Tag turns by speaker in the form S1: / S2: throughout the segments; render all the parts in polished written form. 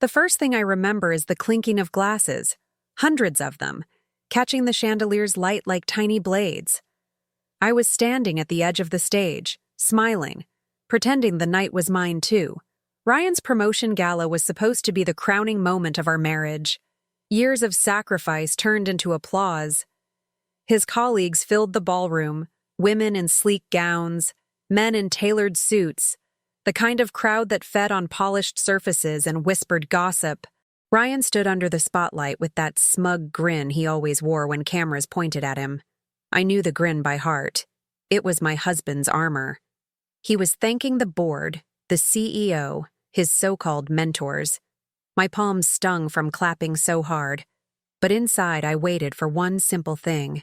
S1: The first thing I remember is the clinking of glasses, hundreds of them, catching the chandelier's light like tiny blades. I was standing at the edge of the stage, smiling, pretending the night was mine too. Ryan's promotion gala was supposed to be the crowning moment of our marriage. Years of sacrifice turned into applause. His colleagues filled the ballroom, women in sleek gowns, men in tailored suits, the kind of crowd that fed on polished surfaces and whispered gossip. Ryan stood under the spotlight with that smug grin he always wore when cameras pointed at him. I knew the grin by heart. It was my husband's armor. He was thanking the board, the CEO, his so-called mentors. My palms stung from clapping so hard, but inside I waited for one simple thing: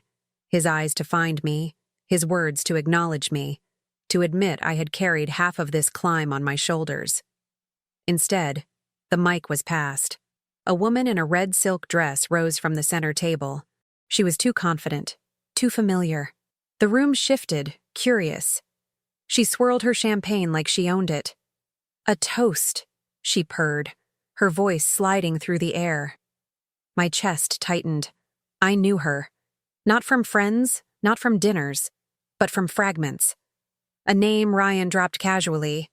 S1: his eyes to find me, his words to acknowledge me, to admit I had carried half of this climb on my shoulders. Instead, the mic was passed. A woman in a red silk dress rose from the center table. She was too confident, too familiar. The room shifted, curious. She swirled her champagne like she owned it. "A toast," she purred, her voice sliding through the air. My chest tightened. I knew her. Not from friends, not from dinners, but from fragments. A name Ryan dropped casually.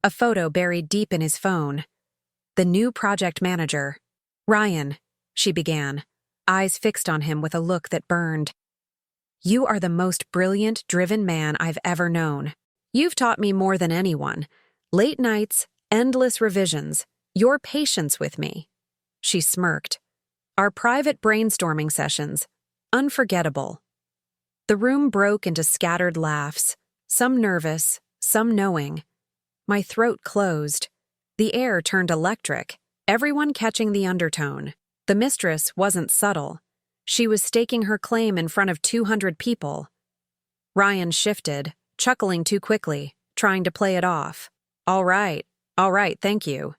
S1: A photo buried deep in his phone. The new project manager. "Ryan," she began, eyes fixed on him with a look that burned. "You are the most brilliant, driven man I've ever known. You've taught me more than anyone. Late nights, endless revisions, your patience with me." She smirked. "Our private brainstorming sessions, unforgettable." The room broke into scattered laughs, some nervous, some knowing. My throat closed. The air turned electric, everyone catching the undertone. The mistress wasn't subtle. She was staking her claim in front of 200 people. Ryan shifted, chuckling too quickly, trying to play it off. All right, thank you."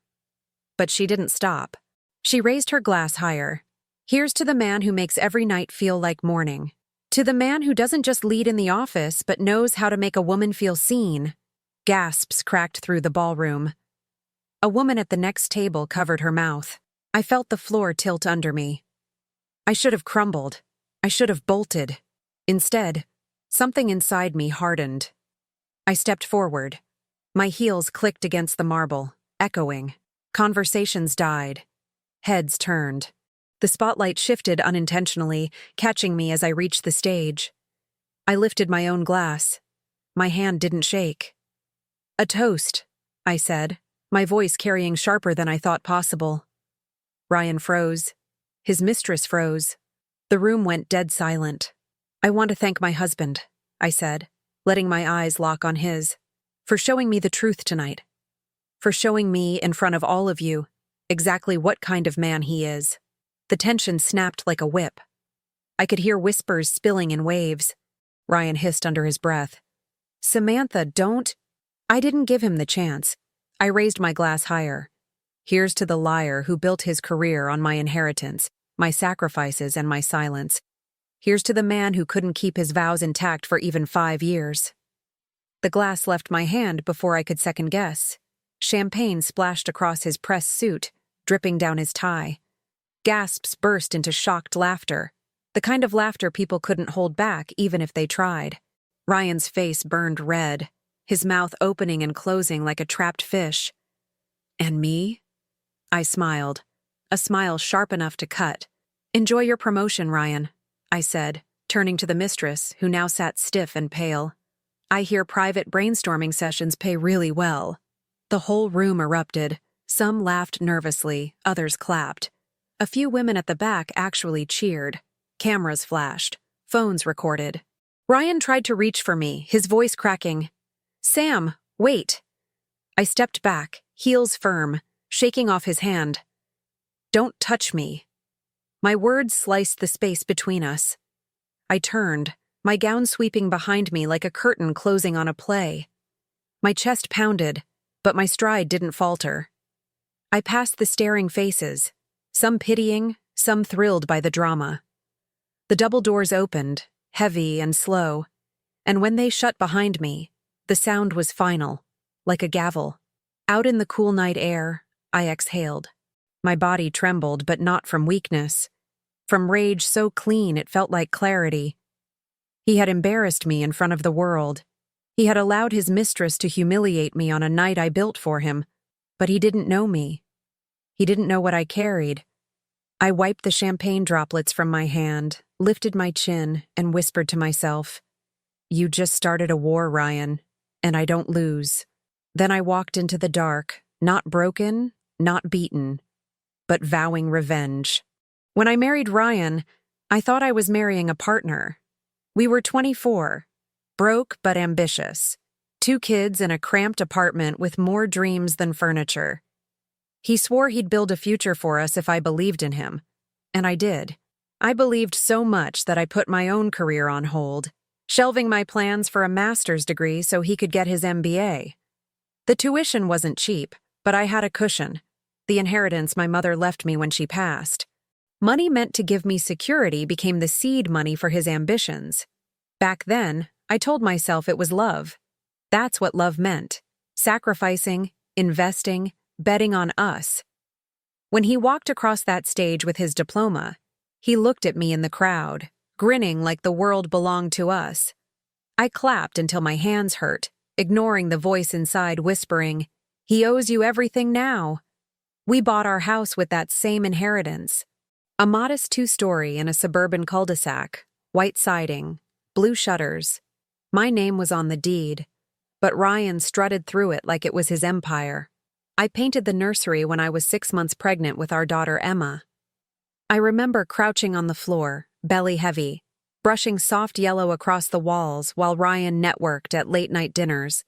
S1: But she didn't stop. She raised her glass higher. "Here's to the man who makes every night feel like morning. To the man who doesn't just lead in the office, but knows how to make a woman feel seen." Gasps cracked through the ballroom. A woman at the next table covered her mouth. I felt the floor tilt under me. I should have crumbled. I should have bolted. Instead, something inside me hardened. I stepped forward. My heels clicked against the marble, echoing. Conversations died. Heads turned. The spotlight shifted unintentionally, catching me as I reached the stage. I lifted my own glass. My hand didn't shake. "A toast," I said, my voice carrying sharper than I thought possible. Ryan froze. His mistress froze. The room went dead silent. "I want to thank my husband," I said, letting my eyes lock on his, "for showing me the truth tonight. For showing me, in front of all of you, exactly what kind of man he is." The tension snapped like a whip. I could hear whispers spilling in waves. Ryan hissed under his breath. "Samantha, don't—" I didn't give him the chance. I raised my glass higher. "Here's to the liar who built his career on my inheritance, my sacrifices, and my silence. Here's to the man who couldn't keep his vows intact for even 5 years." The glass left my hand before I could second guess. Champagne splashed across his pressed suit, dripping down his tie. Gasps burst into shocked laughter, the kind of laughter people couldn't hold back even if they tried. Ryan's face burned red, his mouth opening and closing like a trapped fish. "And me?" I smiled, a smile sharp enough to cut. "Enjoy your promotion, Ryan," I said, turning to the mistress, who now sat stiff and pale. "I hear private brainstorming sessions pay really well." The whole room erupted. Some laughed nervously, others clapped. A few women at the back actually cheered. Cameras flashed. Phones recorded. Ryan tried to reach for me, his voice cracking. "Sam, wait." I stepped back, heels firm, shaking off his hand. "Don't touch me." My words sliced the space between us. I turned, my gown sweeping behind me like a curtain closing on a play. My chest pounded, but my stride didn't falter. I passed the staring faces, some pitying, some thrilled by the drama. The double doors opened, heavy and slow, and when they shut behind me, the sound was final, like a gavel. Out in the cool night air, I exhaled. My body trembled, but not from weakness. From rage so clean it felt like clarity. He had embarrassed me in front of the world. He had allowed his mistress to humiliate me on a night I built for him. But he didn't know me. He didn't know what I carried. I wiped the champagne droplets from my hand, lifted my chin, and whispered to myself, "You just started a war, Ryan, and I don't lose." Then I walked into the dark, not broken, not beaten, but vowing revenge. When I married Ryan, I thought I was marrying a partner. We were 24, broke but ambitious, 2 kids in a cramped apartment with more dreams than furniture. He swore he'd build a future for us if I believed in him, and I did. I believed so much that I put my own career on hold, shelving my plans for a master's degree so he could get his MBA. The tuition wasn't cheap, but I had a cushion, the inheritance my mother left me when she passed. Money meant to give me security became the seed money for his ambitions. Back then, I told myself it was love. That's what love meant: sacrificing, investing, betting on us. When he walked across that stage with his diploma, he looked at me in the crowd, grinning like the world belonged to us. I clapped until my hands hurt, ignoring the voice inside whispering, "He owes you everything now." We bought our house with that same inheritance. A modest 2-story in a suburban cul-de-sac, white siding, blue shutters. My name was on the deed, but Ryan strutted through it like it was his empire. I painted the nursery when I was 6 months pregnant with our daughter Emma. I remember crouching on the floor, belly heavy, brushing soft yellow across the walls while Ryan networked at late-night dinners.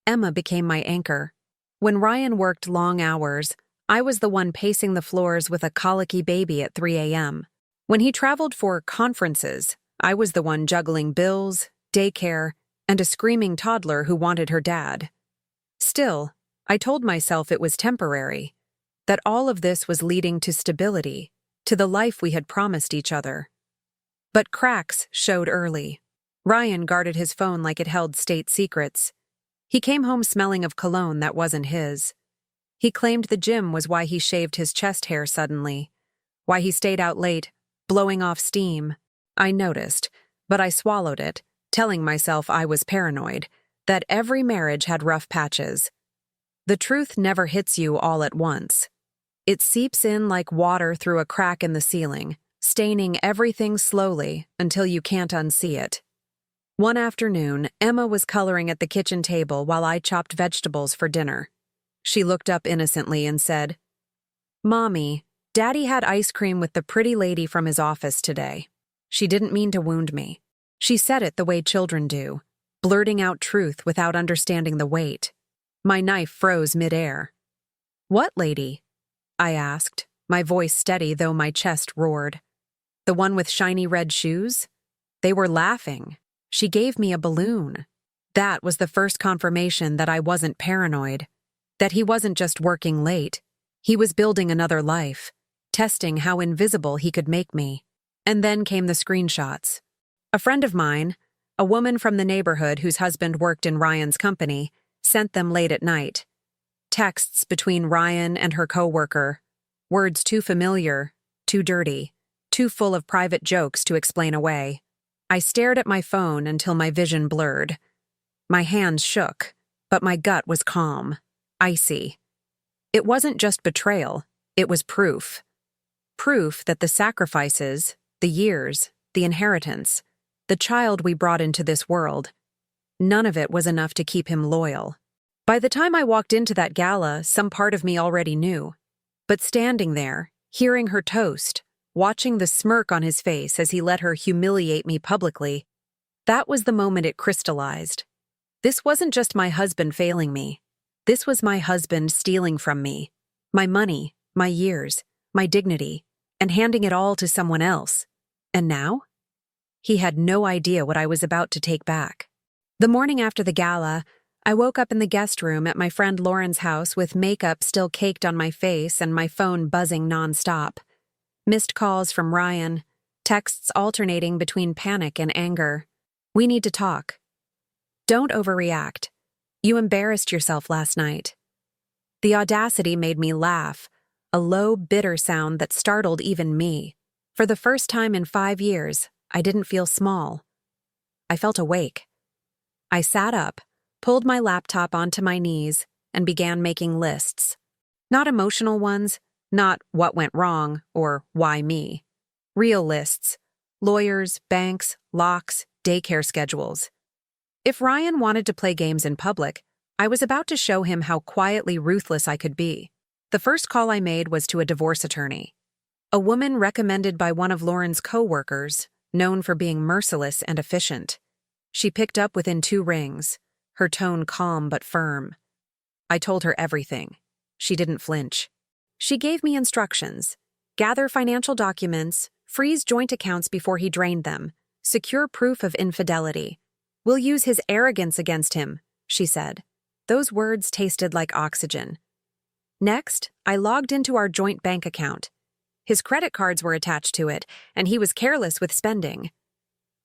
S1: Emma became my anchor. When Ryan worked long hours, I was the one pacing the floors with a colicky baby at 3 a.m. When he traveled for conferences, I was the one juggling bills, daycare, and a screaming toddler who wanted her dad. Still, I told myself it was temporary, that all of this was leading to stability, to the life we had promised each other. But cracks showed early. Ryan guarded his phone like it held state secrets. He came home smelling of cologne that wasn't his. He claimed the gym was why he shaved his chest hair suddenly, why he stayed out late, blowing off steam. I noticed, but I swallowed it, telling myself I was paranoid, that every marriage had rough patches. The truth never hits you all at once. It seeps in like water through a crack in the ceiling, staining everything slowly until you can't unsee it. One afternoon, Emma was coloring at the kitchen table while I chopped vegetables for dinner. She looked up innocently and said, "Mommy, Daddy had ice cream with the pretty lady from his office today." She didn't mean to wound me. She said it the way children do, blurting out truth without understanding the weight. My knife froze midair. "What lady?" I asked, my voice steady though my chest roared. "The one with shiny red shoes?" They were laughing. She gave me a balloon. That was the first confirmation that I wasn't paranoid, that he wasn't just working late. He was building another life, testing how invisible he could make me. And then came the screenshots. A friend of mine, a woman from the neighborhood whose husband worked in Ryan's company, sent them late at night. Texts between Ryan and her coworker, words too familiar, too dirty, too full of private jokes to explain away. I stared at my phone until my vision blurred. My hands shook, but my gut was calm, icy. It wasn't just betrayal, it was proof. Proof that the sacrifices, the years, the inheritance, the child we brought into this world, none of it was enough to keep him loyal. By the time I walked into that gala, some part of me already knew. But standing there, hearing her toast, watching the smirk on his face as he let her humiliate me publicly, that was the moment it crystallized. This wasn't just my husband failing me. This was my husband stealing from me. My money, my years, my dignity, and handing it all to someone else. And now? He had no idea what I was about to take back. The morning after the gala, I woke up in the guest room at my friend Lauren's house with makeup still caked on my face and my phone buzzing nonstop. Missed calls from Ryan, texts alternating between panic and anger. "We need to talk." "Don't overreact. You embarrassed yourself last night." The audacity made me laugh, a low, bitter sound that startled even me. For the first time in 5 years, I didn't feel small. I felt awake. I sat up, pulled my laptop onto my knees, and began making lists. Not emotional ones, not what went wrong or why me. Real lists. Lawyers, banks, locks, daycare schedules. If Ryan wanted to play games in public, I was about to show him how quietly ruthless I could be. The first call I made was to a divorce attorney. A woman recommended by one of Lauren's co-workers, known for being merciless and efficient. She picked up within 2 rings, her tone calm but firm. I told her everything. She didn't flinch. She gave me instructions. Gather financial documents, freeze joint accounts before he drained them, secure proof of infidelity. We'll use his arrogance against him, she said. Those words tasted like oxygen. Next, I logged into our joint bank account. His credit cards were attached to it, and he was careless with spending.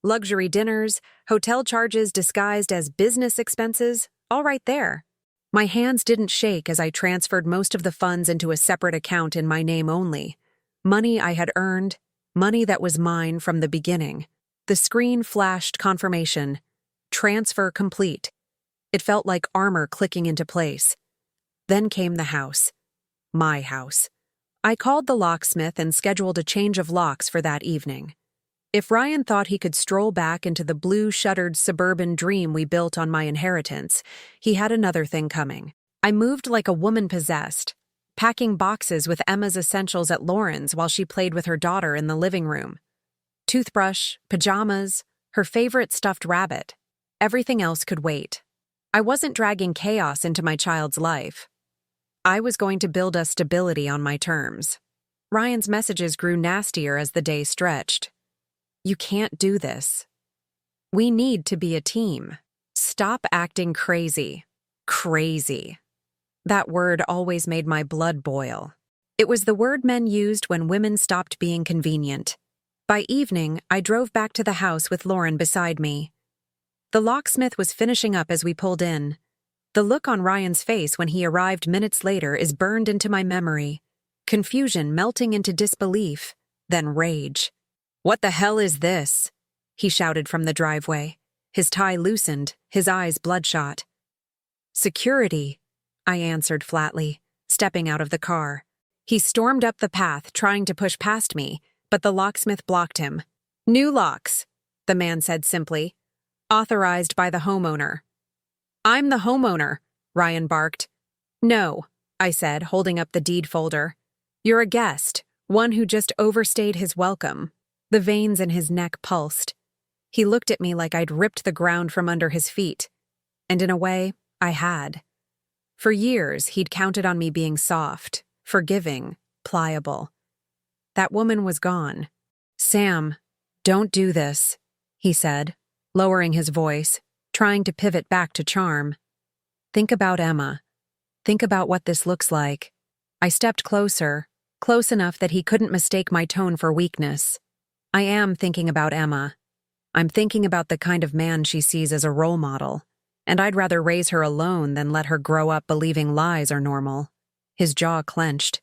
S1: Luxury dinners, hotel charges disguised as business expenses, all right there. My hands didn't shake as I transferred most of the funds into a separate account in my name only. Money I had earned, money that was mine from the beginning. The screen flashed confirmation. Transfer complete. It felt like armor clicking into place. Then came the house. My house. I called the locksmith and scheduled a change of locks for that evening. If Ryan thought he could stroll back into the blue-shuttered suburban dream we built on my inheritance, he had another thing coming. I moved like a woman possessed, packing boxes with Emma's essentials at Lauren's while she played with her daughter in the living room. Toothbrush, pajamas, her favorite stuffed rabbit. Everything else could wait. I wasn't dragging chaos into my child's life. I was going to build us stability on my terms. Ryan's messages grew nastier as the day stretched. You can't do this. We need to be a team. Stop acting crazy. Crazy. That word always made my blood boil. It was the word men used when women stopped being convenient. By evening, I drove back to the house with Lauren beside me. The locksmith was finishing up as we pulled in. The look on Ryan's face when he arrived minutes later is burned into my memory. Confusion melting into disbelief, then rage. "What the hell is this?" he shouted from the driveway. His tie loosened, his eyes bloodshot. "Security," I answered flatly, stepping out of the car. He stormed up the path, trying to push past me, but the locksmith blocked him. "New locks," the man said simply. "Authorized by the homeowner." "I'm the homeowner," Ryan barked. "No," I said, holding up the deed folder. "You're a guest, one who just overstayed his welcome." The veins in his neck pulsed. He looked at me like I'd ripped the ground from under his feet. And in a way, I had. For years, he'd counted on me being soft, forgiving, pliable. That woman was gone. "Sam, don't do this," he said, lowering his voice, trying to pivot back to charm. "Think about Emma. Think about what this looks like." I stepped closer, close enough that he couldn't mistake my tone for weakness. "I am thinking about Emma. I'm thinking about the kind of man she sees as a role model, and I'd rather raise her alone than let her grow up believing lies are normal." His jaw clenched.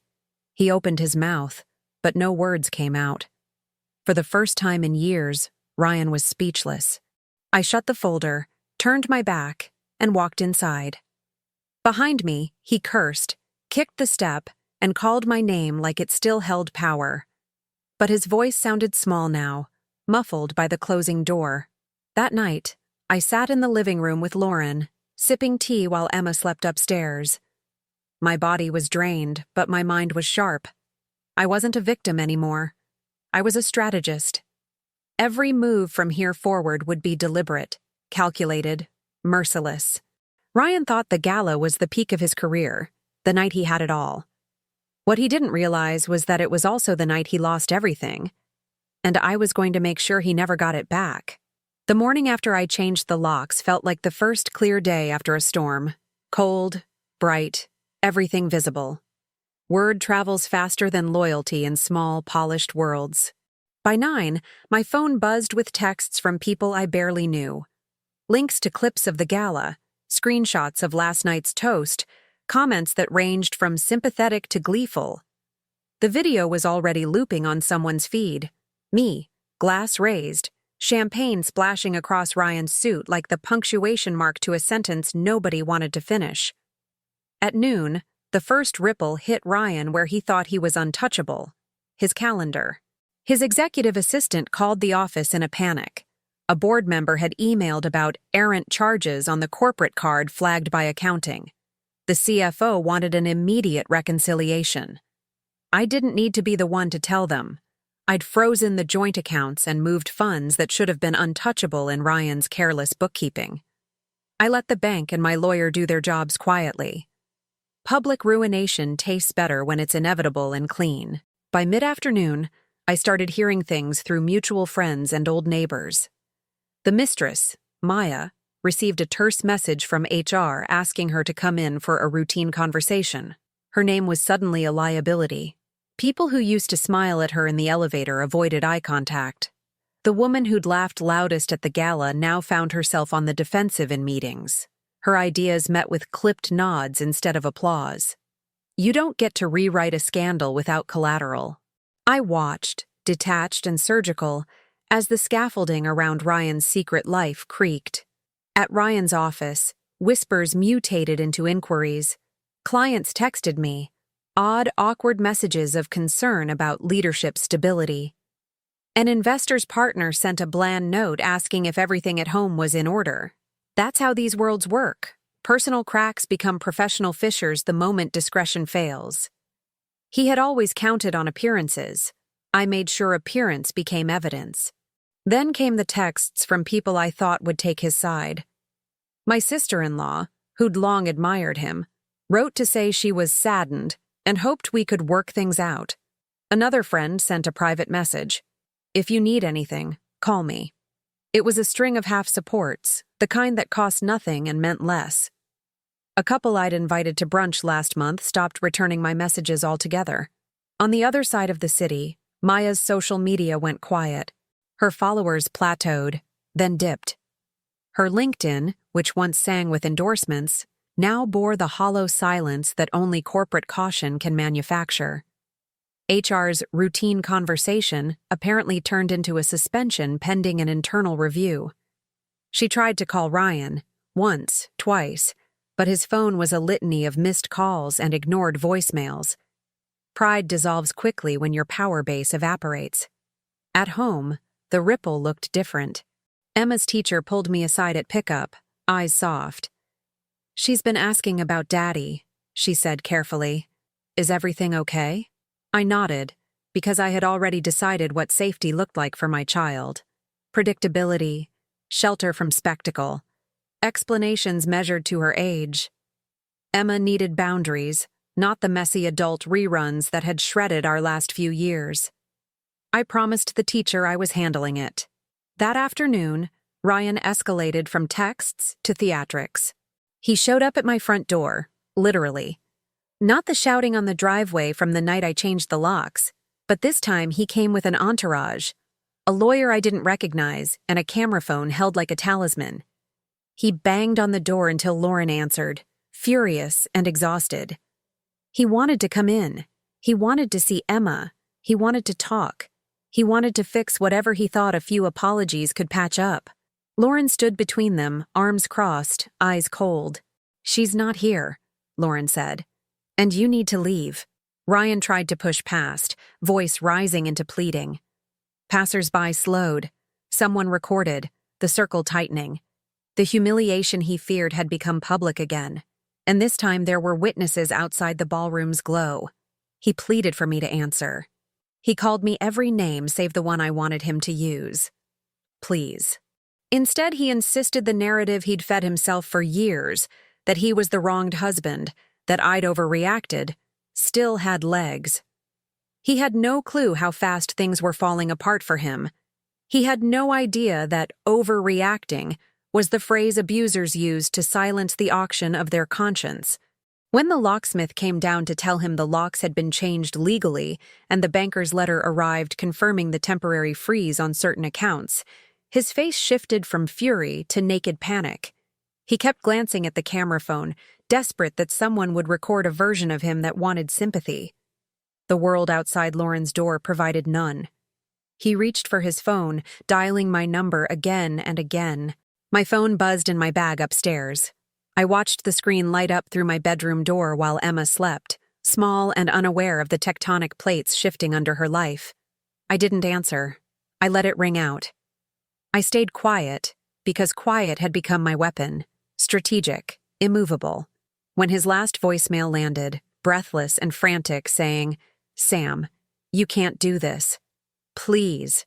S1: He opened his mouth, but no words came out. For the first time in years, Ryan was speechless. I shut the folder, turned my back, and walked inside. Behind me, he cursed, kicked the step, and called my name like it still held power. But his voice sounded small now, muffled by the closing door. That night, I sat in the living room with Lauren, sipping tea while Emma slept upstairs. My body was drained, but my mind was sharp. I wasn't a victim anymore. I was a strategist. Every move from here forward would be deliberate, calculated, merciless. Ryan thought the Gala was the peak of his career, the night he had it all. What he didn't realize was that it was also the night he lost everything, and I was going to make sure he never got it back. The morning after I changed the locks felt like the first clear day after a storm. Cold, bright, everything visible. Word travels faster than loyalty in small, polished worlds. By 9, my phone buzzed with texts from people I barely knew. Links to clips of the Gala, screenshots of last night's toast, comments that ranged from sympathetic to gleeful. The video was already looping on someone's feed. Me, glass raised, champagne splashing across Ryan's suit like the punctuation mark to a sentence nobody wanted to finish. At noon, the first ripple hit Ryan where he thought he was untouchable: his calendar. His executive assistant called the office in a panic. A board member had emailed about errant charges on the corporate card flagged by accounting. The CFO wanted an immediate reconciliation. I didn't need to be the one to tell them. I'd frozen the joint accounts and moved funds that should have been untouchable in Ryan's careless bookkeeping. I let the bank and my lawyer do their jobs quietly. Public ruination tastes better when it's inevitable and clean. By mid-afternoon, I started hearing things through mutual friends and old neighbors. The mistress, Maya, received a terse message from HR asking her to come in for a routine conversation. Her name was suddenly a liability. People who used to smile at her in the elevator avoided eye contact. The woman who'd laughed loudest at the gala now found herself on the defensive in meetings. Her ideas met with clipped nods instead of applause. You don't get to rewrite a scandal without collateral. I watched, detached and surgical, as the scaffolding around Ryan's secret life creaked. At Ryan's office, whispers mutated into inquiries. Clients texted me, odd, awkward messages of concern about leadership stability. An investor's partner sent a bland note asking if everything at home was in order. That's how these worlds work. Personal cracks become professional fissures the moment discretion fails. He had always counted on appearances. I made sure appearance became evidence. Then came the texts from people I thought would take his side. My sister-in-law, who'd long admired him, wrote to say she was saddened and hoped we could work things out. Another friend sent a private message. If you need anything, call me. It was a string of half-supports, the kind that cost nothing and meant less. A couple I'd invited to brunch last month stopped returning my messages altogether. On the other side of the city, Maya's social media went quiet. Her followers plateaued, then dipped. Her LinkedIn, which once sang with endorsements, now bore the hollow silence that only corporate caution can manufacture. HR's routine conversation apparently turned into a suspension pending an internal review. She tried to call Ryan, once, twice, but his phone was a litany of missed calls and ignored voicemails. Pride dissolves quickly when your power base evaporates. At home, the ripple looked different. Emma's teacher pulled me aside at pickup, eyes soft. "She's been asking about Daddy," she said carefully. "Is everything okay?" I nodded, because I had already decided what safety looked like for my child. Predictability, shelter from spectacle, explanations measured to her age. Emma needed boundaries, not the messy adult reruns that had shredded our last few years. I promised the teacher I was handling it. That afternoon, Ryan escalated from texts to theatrics. He showed up at my front door, literally. Not the shouting on the driveway from the night I changed the locks, but this time he came with an entourage, a lawyer I didn't recognize, and a camera phone held like a talisman. He banged on the door until Lauren answered, furious and exhausted. He wanted to come in. He wanted to see Emma. He wanted to talk. He wanted to fix whatever he thought a few apologies could patch up. Lauren stood between them, arms crossed, eyes cold. "She's not here," Lauren said. "And you need to leave." Ryan tried to push past, voice rising into pleading. Passers-by slowed. Someone recorded, the circle tightening. The humiliation he feared had become public again, and this time there were witnesses outside the ballroom's glow. He pleaded for me to answer. He called me every name save the one I wanted him to use. Please. Instead, he insisted the narrative he'd fed himself for years, that he was the wronged husband, that I'd overreacted, still had legs. He had no clue how fast things were falling apart for him. He had no idea that overreacting was the phrase abusers used to silence the auction of their conscience. When the locksmith came down to tell him the locks had been changed legally and the banker's letter arrived confirming the temporary freeze on certain accounts, his face shifted from fury to naked panic. He kept glancing at the camera phone, desperate that someone would record a version of him that wanted sympathy. The world outside Lauren's door provided none. He reached for his phone, dialing my number again and again. My phone buzzed in my bag upstairs. I watched the screen light up through my bedroom door while Emma slept, small and unaware of the tectonic plates shifting under her life. I didn't answer. I let it ring out. I stayed quiet, because quiet had become my weapon, strategic, immovable. When his last voicemail landed, breathless and frantic, saying, "Sam, you can't do this. Please."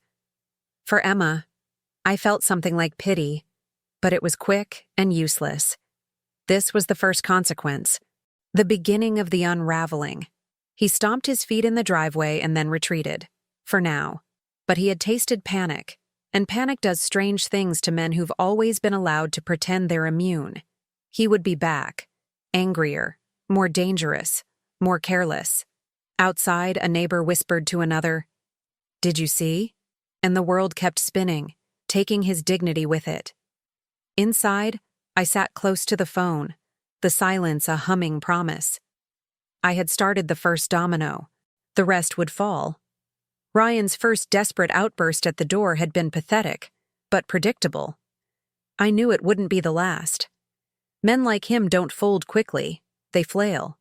S1: For Emma, I felt something like pity, but it was quick and useless. This was the first consequence, the beginning of the unraveling. He stomped his feet in the driveway and then retreated, for now. But he had tasted panic, and panic does strange things to men who've always been allowed to pretend they're immune. He would be back, angrier, more dangerous, more careless. Outside, a neighbor whispered to another, "Did you see?" And the world kept spinning, taking his dignity with it. Inside, I sat close to the phone, the silence a humming promise. I had started the first domino. The rest would fall. Ryan's first desperate outburst at the door had been pathetic, but predictable. I knew it wouldn't be the last. Men like him don't fold quickly, they flail.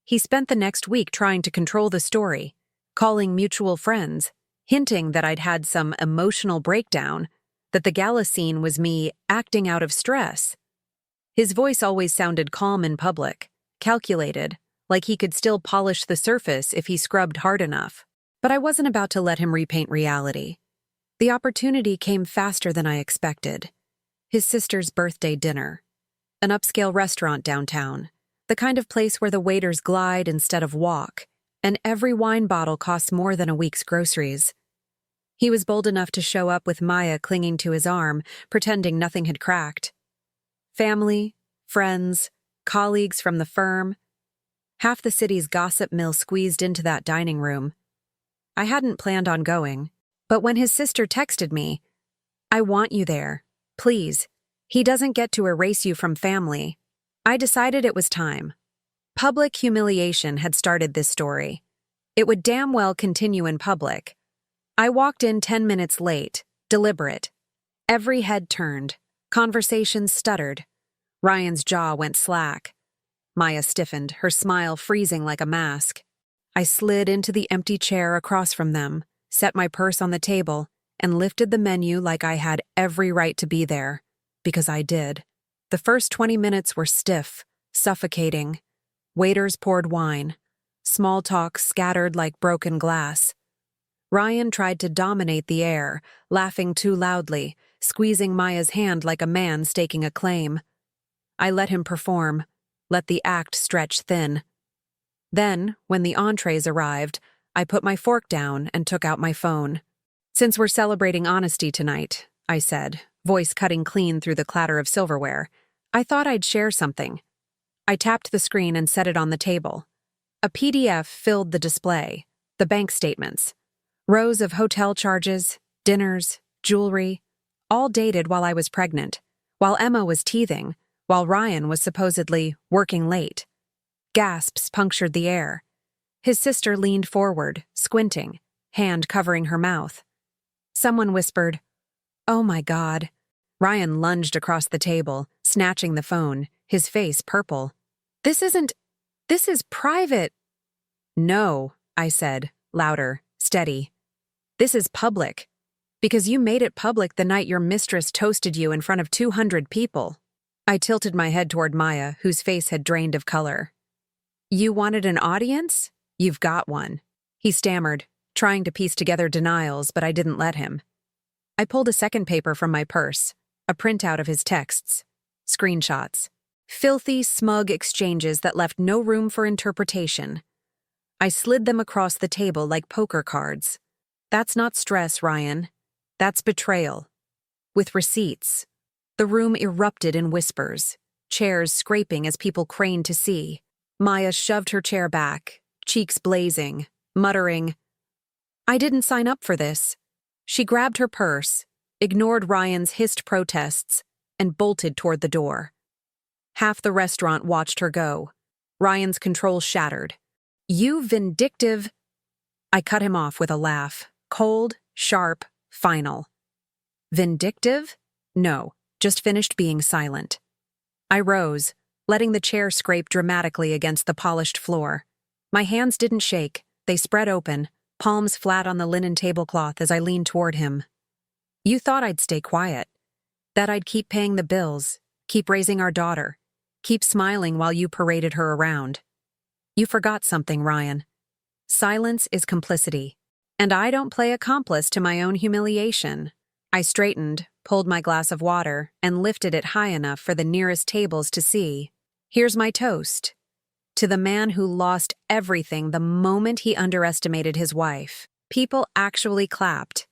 S1: He spent the next week trying to control the story, calling mutual friends, hinting that I'd had some emotional breakdown, that the gala scene was me acting out of stress. His voice always sounded calm in public, calculated, like he could still polish the surface if he scrubbed hard enough. But I wasn't about to let him repaint reality. The opportunity came faster than I expected. His sister's birthday dinner. An upscale restaurant downtown. The kind of place where the waiters glide instead of walk, and every wine bottle costs more than a week's groceries. He was bold enough to show up with Maya clinging to his arm, pretending nothing had cracked. Family, friends, colleagues from the firm. Half the city's gossip mill squeezed into that dining room. I hadn't planned on going, but when his sister texted me, "I want you there, please. He doesn't get to erase you from family," I decided it was time. Public humiliation had started this story. It would damn well continue in public. I walked in 10 minutes late, deliberate. Every head turned. Conversations stuttered. Ryan's jaw went slack. Maya stiffened, her smile freezing like a mask. I slid into the empty chair across from them, set my purse on the table, and lifted the menu like I had every right to be there, because I did. The first 20 minutes were stiff, suffocating. Waiters poured wine. Small talk scattered like broken glass. Ryan tried to dominate the air, laughing too loudly, squeezing Maya's hand like a man staking a claim. I let him perform, let the act stretch thin. Then, when the entrees arrived, I put my fork down and took out my phone. "Since we're celebrating honesty tonight," I said, voice cutting clean through the clatter of silverware, "I thought I'd share something." I tapped the screen and set it on the table. A PDF filled the display, the bank statements. Rows of hotel charges, dinners, jewelry, all dated while I was pregnant, while Emma was teething, while Ryan was supposedly working late. Gasps punctured the air. His sister leaned forward, squinting, hand covering her mouth. Someone whispered, "Oh my God." Ryan lunged across the table, snatching the phone, his face purple. This is private." "No," I said, louder, steady. "This is public. Because you made it public the night your mistress toasted you in front of 200 people. I tilted my head toward Maya, whose face had drained of color. "You wanted an audience? You've got one." He stammered, trying to piece together denials, but I didn't let him. I pulled a second paper from my purse, a printout of his texts. Screenshots. Filthy, smug exchanges that left no room for interpretation. I slid them across the table like poker cards. "That's not stress, Ryan. That's betrayal." With receipts. The room erupted in whispers, chairs scraping as people craned to see. Maya shoved her chair back, cheeks blazing, muttering, "I didn't sign up for this." She grabbed her purse, ignored Ryan's hissed protests, and bolted toward the door. Half the restaurant watched her go. Ryan's control shattered. "You vindictive..." I cut him off with a laugh. Cold, sharp, final. Vindictive? No, just finished being silent. I rose, letting the chair scrape dramatically against the polished floor. My hands didn't shake, they spread open, palms flat on the linen tablecloth as I leaned toward him. You thought I'd stay quiet, that I'd keep paying the bills, keep raising our daughter, keep smiling while you paraded her around. You forgot something, Ryan. Silence is complicity, and I don't play accomplice to my own humiliation. I straightened, pulled my glass of water, and lifted it high enough for the nearest tables to see. Here's my toast. To the man who lost everything the moment he underestimated his wife. People actually clapped.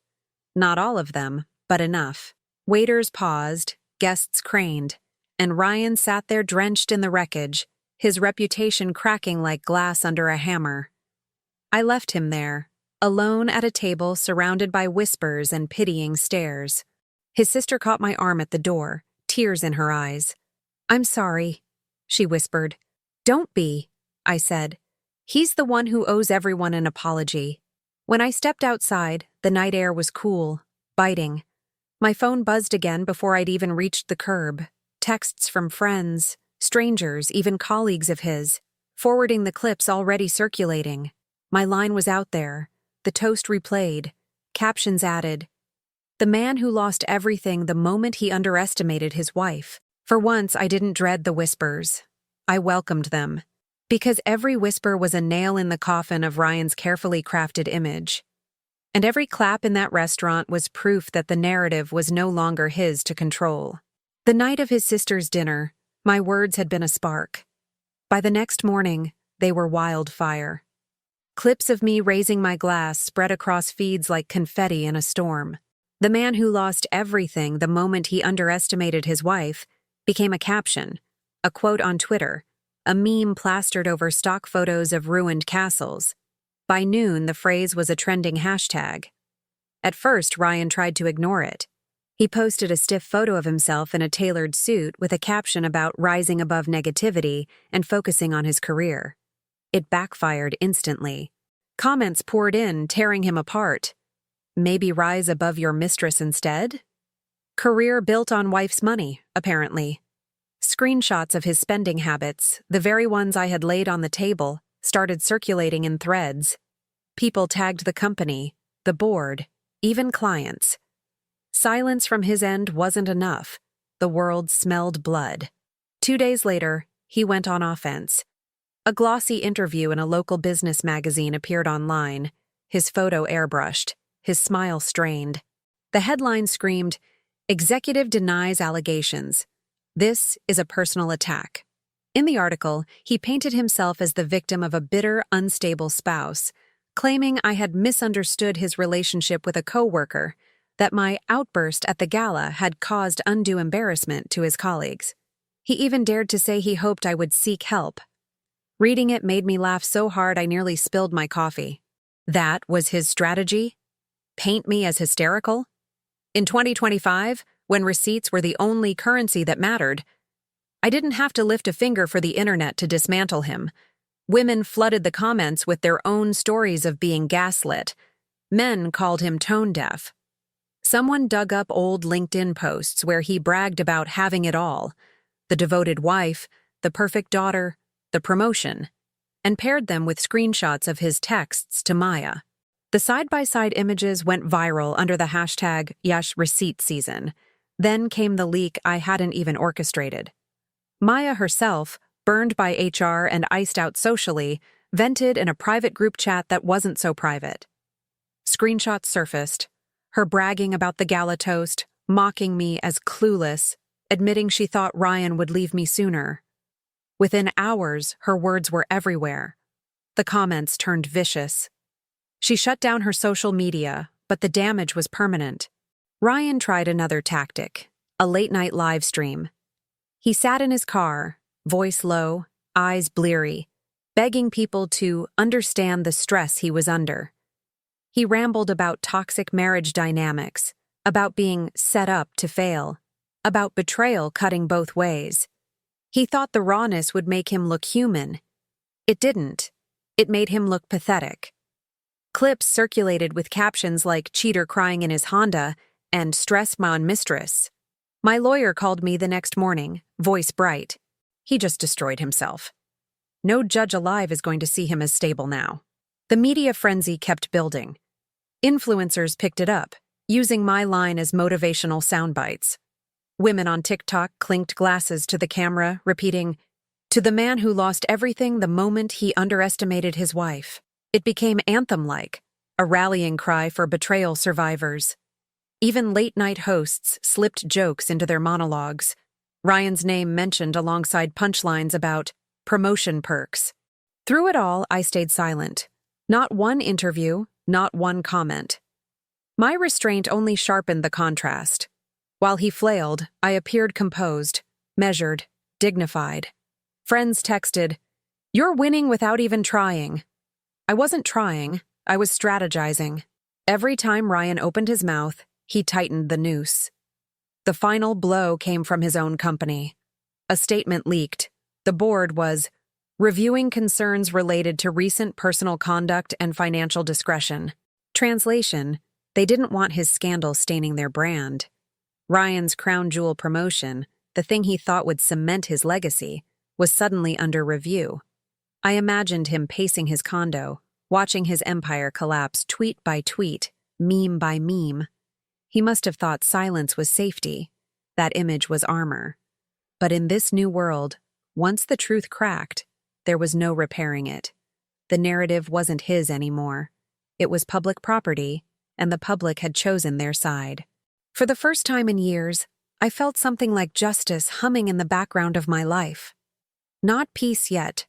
S1: Not all of them, but enough. Waiters paused, guests craned, and Ryan sat there drenched in the wreckage, his reputation cracking like glass under a hammer. I left him there, alone at a table surrounded by whispers and pitying stares. His sister caught my arm at the door, tears in her eyes. I'm sorry, she whispered. Don't be, I said. He's the one who owes everyone an apology. When I stepped outside, the night air was cool, biting. My phone buzzed again before I'd even reached the curb. Texts from friends, strangers, even colleagues of his, forwarding the clips already circulating. My line was out there, the toast replayed, captions added. The man who lost everything the moment he underestimated his wife. For once, I didn't dread the whispers. I welcomed them, because every whisper was a nail in the coffin of Ryan's carefully crafted image. And every clap in that restaurant was proof that the narrative was no longer his to control. The night of his sister's dinner, my words had been a spark. By the next morning, they were wildfire. Clips of me raising my glass spread across feeds like confetti in a storm. The man who lost everything the moment he underestimated his wife became a caption, a quote on Twitter, a meme plastered over stock photos of ruined castles. By noon, the phrase was a trending hashtag. At first, Ryan tried to ignore it. He posted a stiff photo of himself in a tailored suit with a caption about rising above negativity and focusing on his career. It backfired instantly. Comments poured in, tearing him apart. Maybe rise above your mistress instead? Career built on wife's money, apparently. Screenshots of his spending habits, the very ones I had laid on the table, started circulating in threads. People tagged the company, the board, even clients. Silence from his end wasn't enough. The world smelled blood. 2 days later, he went on offense. A glossy interview in a local business magazine appeared online, his photo airbrushed, his smile strained. The headline screamed, "Executive denies allegations. This is a personal attack." In the article, he painted himself as the victim of a bitter, unstable spouse, claiming I had misunderstood his relationship with a coworker, that my outburst at the gala had caused undue embarrassment to his colleagues. He even dared to say he hoped I would seek help. Reading it made me laugh so hard I nearly spilled my coffee. That was his strategy? Paint me as hysterical? In 2025, when receipts were the only currency that mattered, I didn't have to lift a finger for the internet to dismantle him. Women flooded the comments with their own stories of being gaslit. Men called him tone-deaf. Someone dug up old LinkedIn posts where he bragged about having it all, the devoted wife, the perfect daughter, the promotion, and paired them with screenshots of his texts to Maya. The side-by-side images went viral under the hashtag Yash Receipt Season. Then came the leak I hadn't even orchestrated. Maya herself, burned by HR and iced out socially, vented in a private group chat that wasn't so private. Screenshots surfaced, her bragging about the gala toast, mocking me as clueless, admitting she thought Ryan would leave me sooner. Within hours, her words were everywhere. The comments turned vicious. She shut down her social media, but the damage was permanent. Ryan tried another tactic, a late-night live stream. He sat in his car, voice low, eyes bleary, begging people to understand the stress he was under. He rambled about toxic marriage dynamics, about being set up to fail, about betrayal cutting both ways. He thought the rawness would make him look human. It didn't. It made him look pathetic. Clips circulated with captions like "cheater crying in his Honda" and "stress on Mistress." My lawyer called me the next morning, voice bright. He just destroyed himself. No judge alive is going to see him as stable now. The media frenzy kept building. Influencers picked it up, using my line as motivational sound bites. Women on TikTok clinked glasses to the camera, repeating, "To the man who lost everything the moment he underestimated his wife." It became anthem-like, a rallying cry for betrayal survivors. Even late-night hosts slipped jokes into their monologues, Ryan's name mentioned alongside punchlines about promotion perks. Through it all, I stayed silent. Not one interview, not one comment. My restraint only sharpened the contrast. While he flailed, I appeared composed, measured, dignified. Friends texted, "You're winning without even trying." I wasn't trying, I was strategizing. Every time Ryan opened his mouth, he tightened the noose. The final blow came from his own company. A statement leaked. The board was reviewing concerns related to recent personal conduct and financial discretion. Translation, they didn't want his scandal staining their brand. Ryan's crown jewel promotion, the thing he thought would cement his legacy, was suddenly under review. I imagined him pacing his condo, watching his empire collapse tweet by tweet, meme by meme. He must have thought silence was safety. That image was armor. But in this new world, once the truth cracked, there was no repairing it. The narrative wasn't his anymore. It was public property, and the public had chosen their side. For the first time in years, I felt something like justice humming in the background of my life. Not peace yet.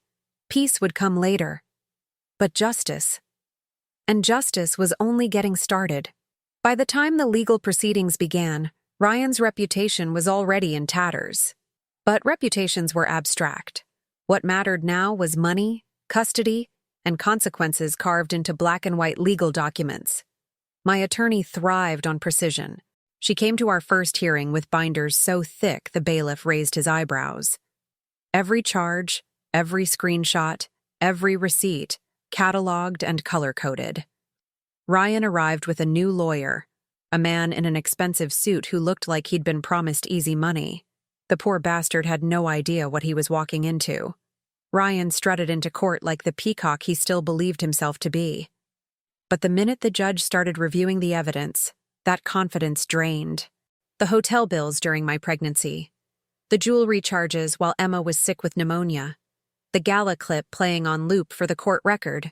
S1: Peace would come later. But justice. And justice was only getting started. By the time the legal proceedings began, Ryan's reputation was already in tatters. But reputations were abstract. What mattered now was money, custody, and consequences carved into black and white legal documents. My attorney thrived on precision. She came to our first hearing with binders so thick the bailiff raised his eyebrows. Every charge, every screenshot, every receipt, cataloged and color-coded. Ryan arrived with a new lawyer, a man in an expensive suit who looked like he'd been promised easy money. The poor bastard had no idea what he was walking into. Ryan strutted into court like the peacock he still believed himself to be. But the minute the judge started reviewing the evidence, that confidence drained. The hotel bills during my pregnancy, the jewelry charges while Emma was sick with pneumonia, the Gala clip playing on loop for the court record.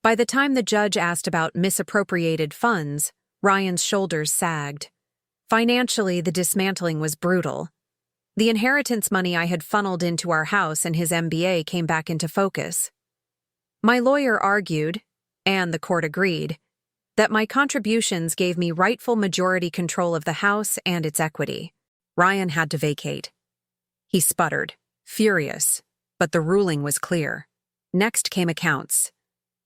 S1: By the time the judge asked about misappropriated funds, Ryan's shoulders sagged. Financially, the dismantling was brutal. The inheritance money I had funneled into our house and his MBA came back into focus. My lawyer argued, and the court agreed, that my contributions gave me rightful majority control of the house and its equity. Ryan had to vacate. He sputtered, furious, but the ruling was clear. Next came accounts.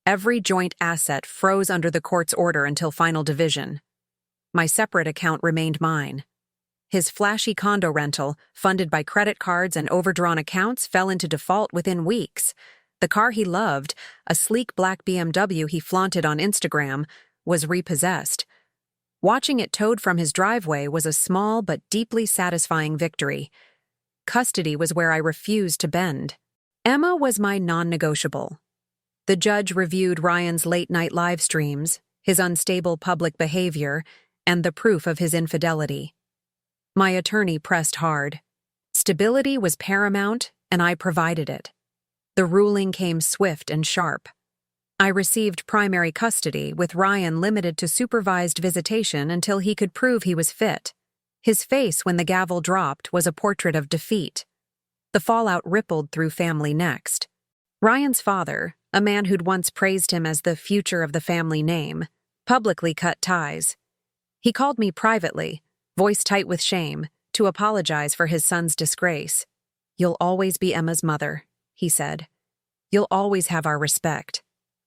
S1: Every joint asset froze under the court's order until final division. My separate account remained mine. His flashy condo rental, funded by credit cards and overdrawn accounts, fell into default within weeks. The car he loved, a sleek black BMW he flaunted on Instagram, was repossessed. Watching it towed from his driveway was a small but deeply satisfying victory. Custody was where I refused to bend. Emma was my non-negotiable. The judge reviewed Ryan's late-night live streams, his unstable public behavior, and the proof of his infidelity. My attorney pressed hard. Stability was paramount, and I provided it. The ruling came swift and sharp. I received primary custody, with Ryan limited to supervised visitation until he could prove he was fit. His face when the gavel dropped was a portrait of defeat. The fallout rippled through family next. Ryan's father, a man who'd once praised him as the future of the family name, publicly cut ties. He called me privately, voice tight with shame, to apologize for his son's disgrace. "You'll always be Emma's mother," he said. "You'll always have our respect."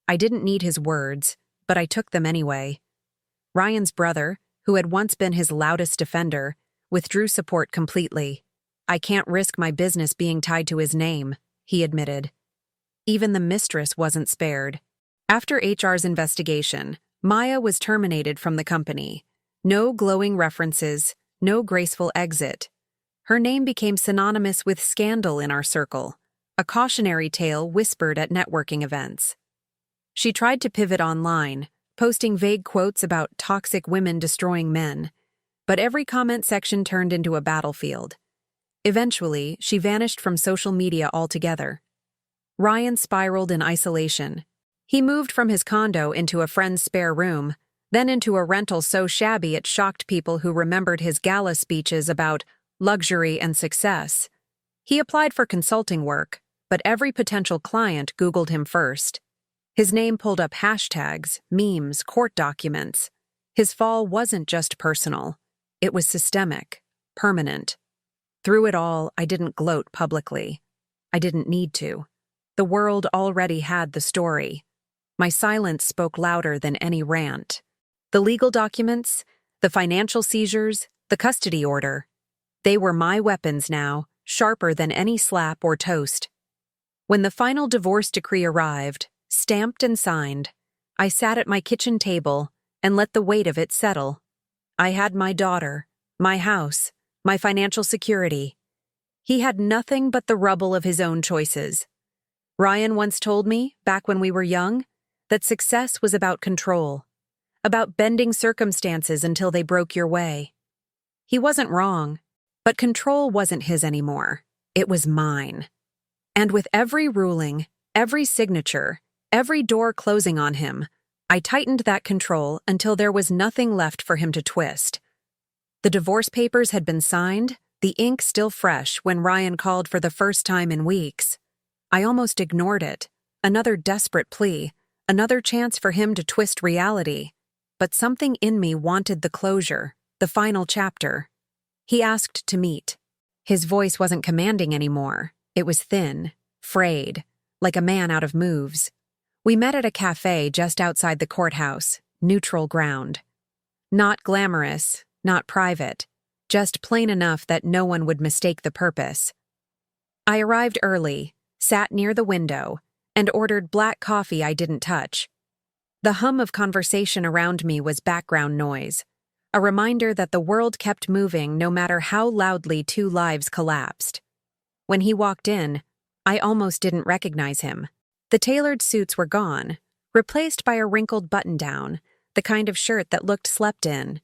S1: I didn't need his words, but I took them anyway. Ryan's brother, who had once been his loudest defender, withdrew support completely. "I can't risk my business being tied to his name," he admitted. Even the Mistress wasn't spared. After HR's investigation, Maya was terminated from the company. No glowing references, no graceful exit. Her name became synonymous with scandal in our circle, a cautionary tale whispered at networking events. She tried to pivot online, posting vague quotes about toxic women destroying men, but every comment section turned into a battlefield. Eventually, she vanished from social media altogether. Ryan spiraled in isolation. He moved from his condo into a friend's spare room, then into a rental so shabby it shocked people who remembered his gala speeches about luxury and success. He applied for consulting work, but every potential client Googled him first. His name pulled up hashtags, memes, court documents. His fall wasn't just personal. It was systemic, permanent. Through it all, I didn't gloat publicly. I didn't need to. The world already had the story. My silence spoke louder than any rant. The legal documents, the financial seizures, the custody order. They were my weapons now, sharper than any slap or toast. When the final divorce decree arrived, stamped and signed, I sat at my kitchen table and let the weight of it settle. I had my daughter, my house, my financial security. He had nothing but the rubble of his own choices. Ryan once told me, back when we were young, that success was about control, about bending circumstances until they broke your way. He wasn't wrong, but control wasn't his anymore. It was mine. And with every ruling, every signature, every door closing on him, I tightened that control until there was nothing left for him to twist. The divorce papers had been signed, the ink still fresh when Ryan called for the first time in weeks. I almost ignored it. Another desperate plea, another chance for him to twist reality. But something in me wanted the closure, the final chapter. He asked to meet. His voice wasn't commanding anymore. It was thin, frayed, like a man out of moves. We met at a cafe just outside the courthouse, neutral ground. Not glamorous, not private, just plain enough that no one would mistake the purpose. I arrived early, sat near the window, and ordered black coffee I didn't touch. The hum of conversation around me was background noise, a reminder that the world kept moving no matter how loudly two lives collapsed. When he walked in, I almost didn't recognize him. The tailored suits were gone, replaced by a wrinkled button-down, the kind of shirt that looked slept in.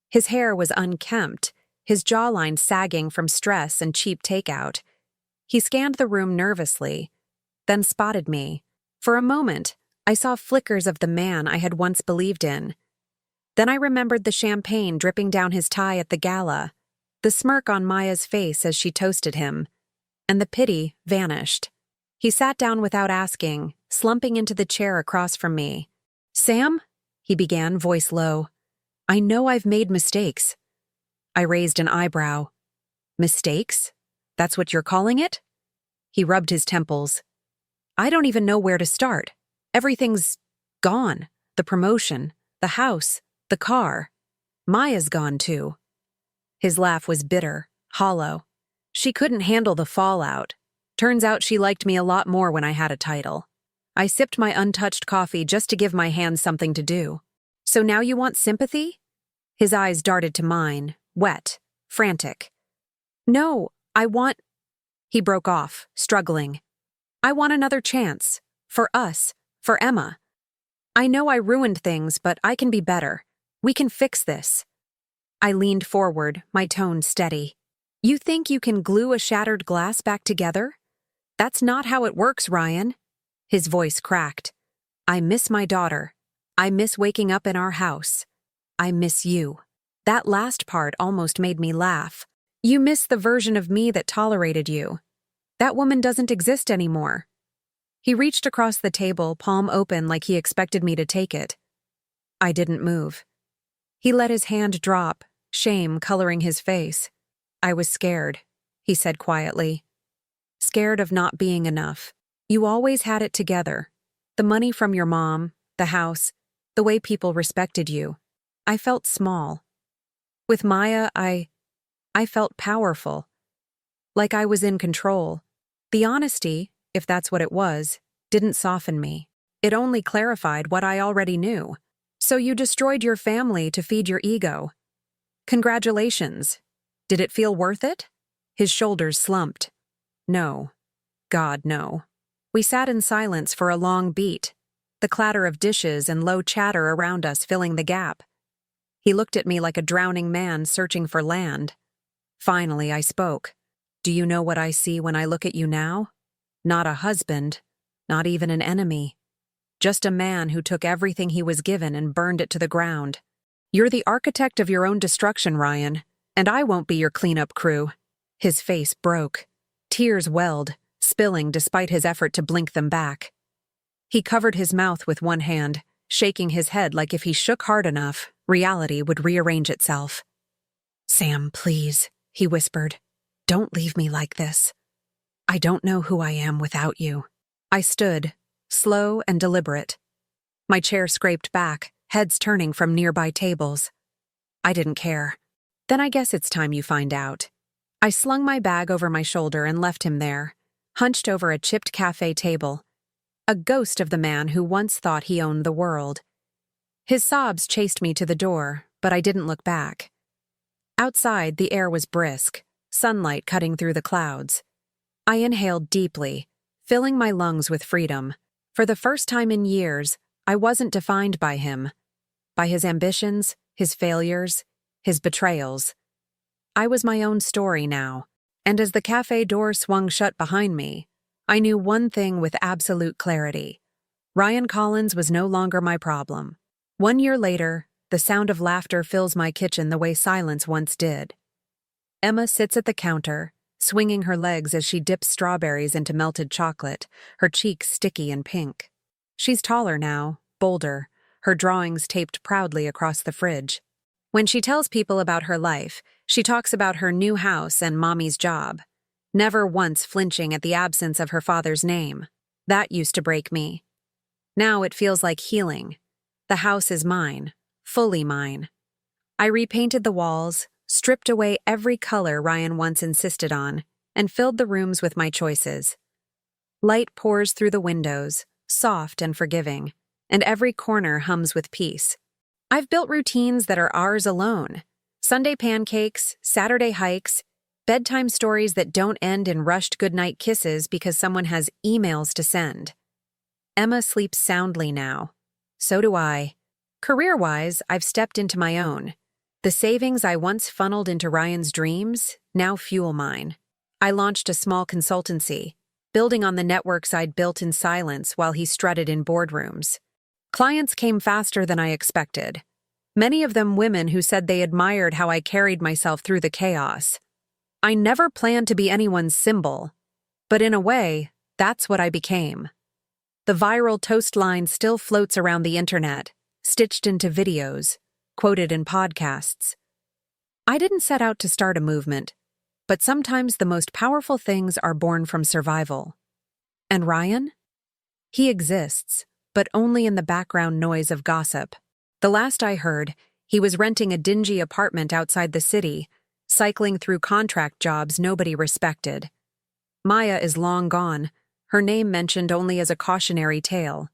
S1: His hair was unkempt, his jawline sagging from stress and cheap takeout. He scanned the room nervously, then spotted me. For a moment, I saw flickers of the man I had once believed in. Then I remembered the champagne dripping down his tie at the gala, the smirk on Maya's face as she toasted him, and the pity vanished. He sat down without asking, slumping into the chair across from me. "Sam?" he began, voice low. "I know I've made mistakes." I raised an eyebrow. "Mistakes? That's what you're calling it?" He rubbed his temples. "I don't even know where to start. Everything's gone. The promotion, the house, the car. Maya's gone too." His laugh was bitter, hollow. She couldn't handle the fallout. Turns out she liked me a lot more when I had a title. I sipped my untouched coffee just to give my hands something to do. "So now you want sympathy?" His eyes darted to mine, wet, frantic. "No, I want—" He broke off, struggling. "I want another chance. For us. For Emma. I know I ruined things, but I can be better. We can fix this." I leaned forward, my tone steady. "You think you can glue a shattered glass back together? That's not how it works, Ryan." His voice cracked. "I miss my daughter. I miss waking up in our house. I miss you." That last part almost made me laugh. "You miss the version of me that tolerated you. That woman doesn't exist anymore." He reached across the table, palm open like he expected me to take it. I didn't move. He let his hand drop, shame coloring his face. "I was scared," he said quietly. "Scared of not being enough. You always had it together. The money from your mom, the house, the way people respected you. I felt small. With Maya, I felt powerful. Like I was in control. The honesty, if that's what it was, didn't soften me. It only clarified what I already knew. So you destroyed your family to feed your ego. Congratulations. Did it feel worth it? His shoulders slumped. No. God, no. We sat in silence for a long beat, the clatter of dishes and low chatter around us filling the gap. He looked at me like a drowning man searching for land. Finally, I spoke. Do you know what I see when I look at you now? Not a husband, not even an enemy. Just a man who took everything he was given and burned it to the ground. You're the architect of your own destruction, Ryan, and I won't be your cleanup crew. His face broke. Tears welled, spilling despite his effort to blink them back. He covered his mouth with one hand, shaking his head like if he shook hard enough, reality would rearrange itself. Sam, please, he whispered. Don't leave me like this. I don't know who I am without you. I stood, slow and deliberate. My chair scraped back, heads turning from nearby tables. I didn't care. Then I guess it's time you find out. I slung my bag over my shoulder and left him there, hunched over a chipped cafe table, a ghost of the man who once thought he owned the world. His sobs chased me to the door, but I didn't look back. Outside, the air was brisk, sunlight cutting through the clouds. I inhaled deeply, filling my lungs with freedom. For the first time in years, I wasn't defined by him, by his ambitions, his failures, his betrayals. I was my own story now, and as the cafe door swung shut behind me, I knew one thing with absolute clarity. Ryan Collins was no longer my problem. 1 year later, the sound of laughter fills my kitchen the way silence once did. Emma sits at the counter, swinging her legs as she dips strawberries into melted chocolate, her cheeks sticky and pink. She's taller now, bolder, her drawings taped proudly across the fridge. When she tells people about her life, she talks about her new house and mommy's job, never once flinching at the absence of her father's name. That used to break me. Now it feels like healing. The house is mine, fully mine. I repainted the walls, stripped away every color Ryan once insisted on, and filled the rooms with my choices. Light pours through the windows, soft and forgiving, and every corner hums with peace. I've built routines that are ours alone. Sunday pancakes, Saturday hikes, bedtime stories that don't end in rushed goodnight kisses because someone has emails to send. Emma sleeps soundly now. So do I. Career-wise, I've stepped into my own. The savings I once funneled into Ryan's dreams now fuel mine. I launched a small consultancy, building on the networks I'd built in silence while he strutted in boardrooms. Clients came faster than I expected. Many of them women who said they admired how I carried myself through the chaos. I never planned to be anyone's symbol, but in a way, that's what I became. The viral toast line still floats around the internet, stitched into videos, quoted in podcasts. I didn't set out to start a movement, but sometimes the most powerful things are born from survival. And Ryan? He exists, but only in the background noise of gossip. The last I heard, he was renting a dingy apartment outside the city, cycling through contract jobs nobody respected. Maya is long gone, her name mentioned only as a cautionary tale.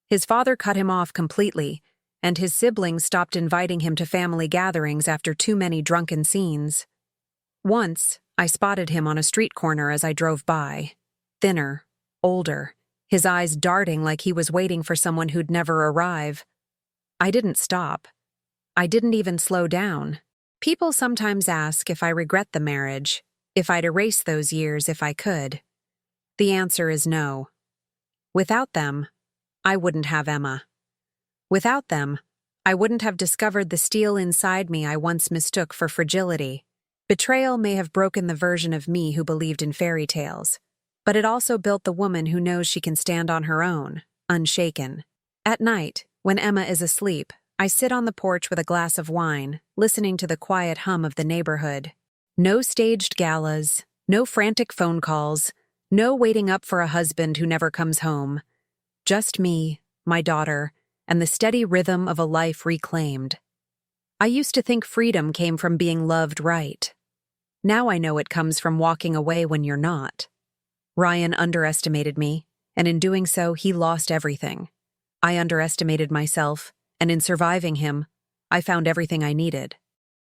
S1: His father cut him off completely, and his siblings stopped inviting him to family gatherings after too many drunken scenes. Once, I spotted him on a street corner as I drove by. Thinner, older, his eyes darting like he was waiting for someone who'd never arrive. I didn't stop. I didn't even slow down. People sometimes ask if I regret the marriage, if I'd erase those years if I could. The answer is no. Without them, I wouldn't have Emma. Without them, I wouldn't have discovered the steel inside me I once mistook for fragility. Betrayal may have broken the version of me who believed in fairy tales, but it also built the woman who knows she can stand on her own, unshaken. At night, when Emma is asleep, I sit on the porch with a glass of wine, listening to the quiet hum of the neighborhood. No staged galas, no frantic phone calls, no waiting up for a husband who never comes home. Just me, my daughter, and the steady rhythm of a life reclaimed. I used to think freedom came from being loved right. Now I know it comes from walking away when you're not. Ryan underestimated me. and in doing so, he lost everything. I underestimated myself, and in surviving him, I found everything I needed.